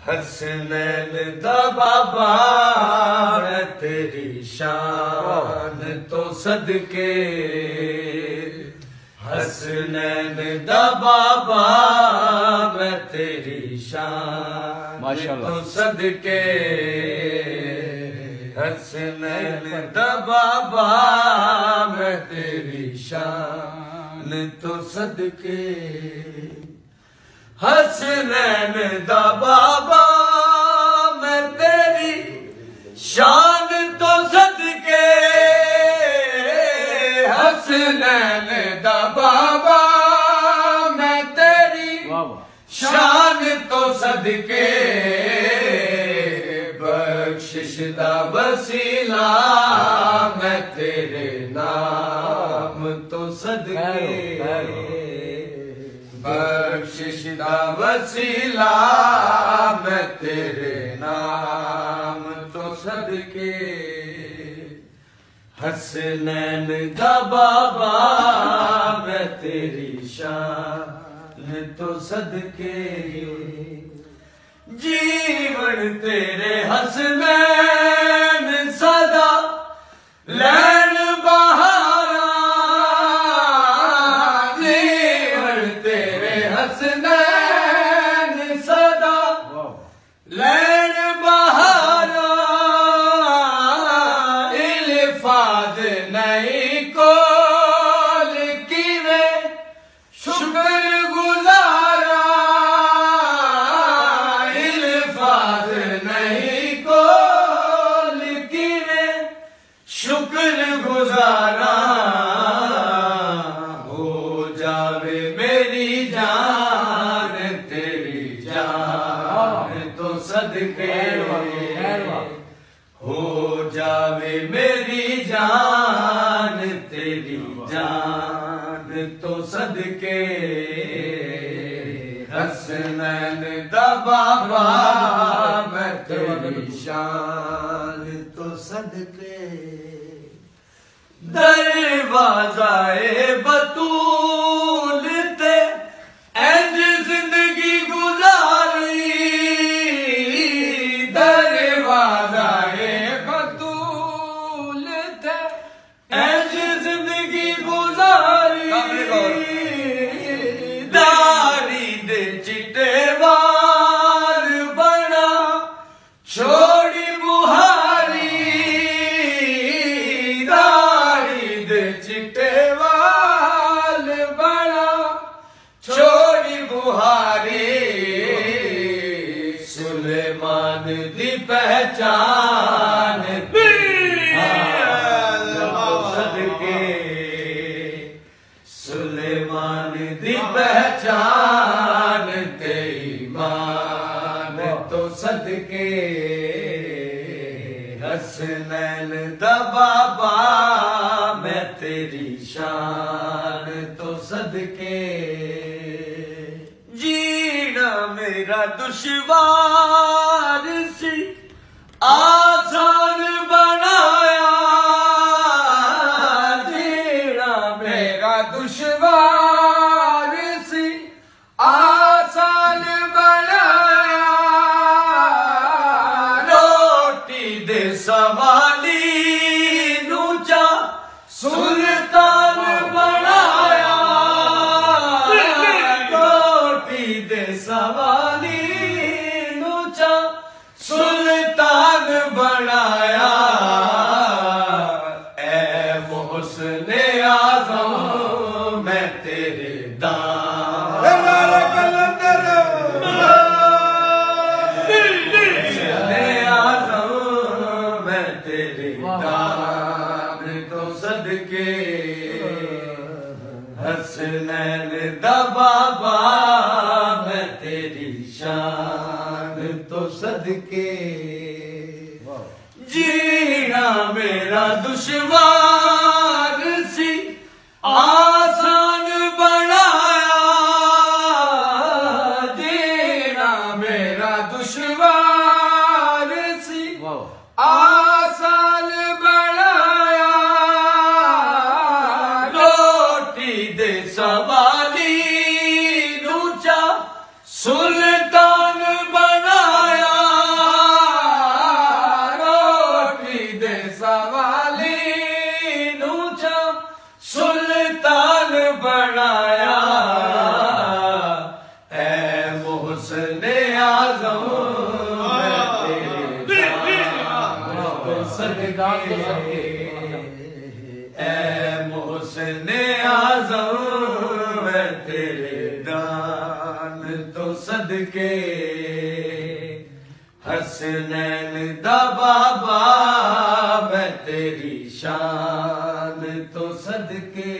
हसनैन दा बाबा मैं तेरी शान तो सदके, हसनैन दा बाबा मैं तेरी शान तो सदके, हसनैन दा बाबा मैं तेरी शान तो सदके, हसनैन दा बाबा मैं तेरी शान तो सदके, हसनैन दा बाबा मैं तेरी शान तो सदके, बख्शिश दा वसीला मैं तेरे नाम तो सदके, बख्शिश दा वसीला मैं तेरे नाम तो सदके, हसनैन दा बाबा मैं तेरी शान तो सदके, जीवन तेरे हसनैन सदा लैन बहारा, जीवन तेरे हसनैन सदा लैन बहारा, इल्फाज नहीं कोल किवे शुक्र गुजारा, इल्फाज नहीं कोल किवे शुक्र गुजारा, हो जावे मेरी जान तेरी जान तो सदके, हो जावे मेरी जान तेरी जान तो सदके, हसनैन दा बाबा मैं तेरी शान तो सदके, दरवाज़ाए बतूल ते इंज जिंदगी गुजारी, दरवाज़ाए बतूल ते इंज जिंदगी गुजारी, दारी दे चिट्टे वाल बना छोड़ी बुहारी, दारी दे चिट्टे वाल बना छोड़ी बुहारी, सुलेमान दी पहचान सदके, सुलेमान दी पहचान ते ईमान तो सदके, हसनैन दा बाबा मैं तेरी शान तो सदके, जीना मेरा दुश्वार सी आसान बनाया, जीना मेरा दुश्वार सी आसान बनाया, रोटी दे सवाली नूचा सुल्तान बनाया, रोटी दे सवाली नूचा सुल्तान बनाया, ए मोहसिने आज़म मैं तेरे दान, मोहसिने आज़म मैं तेरे दान तो सदके, हसनैन दा बाबा मैं तेरी शान तो सदके, जीना मेरा दुश्वार सी आसान बनाया, जीना मेरा दुश्वार सी आसान बनाया, रोटी दे सवाली नूचा सुल्तान बनाया, दान तो सबके। ऐ मोहसिन आज़म मैं तेरे दान तो सदके, हसनैन दा बाबा मैं तेरी शान तो सदके।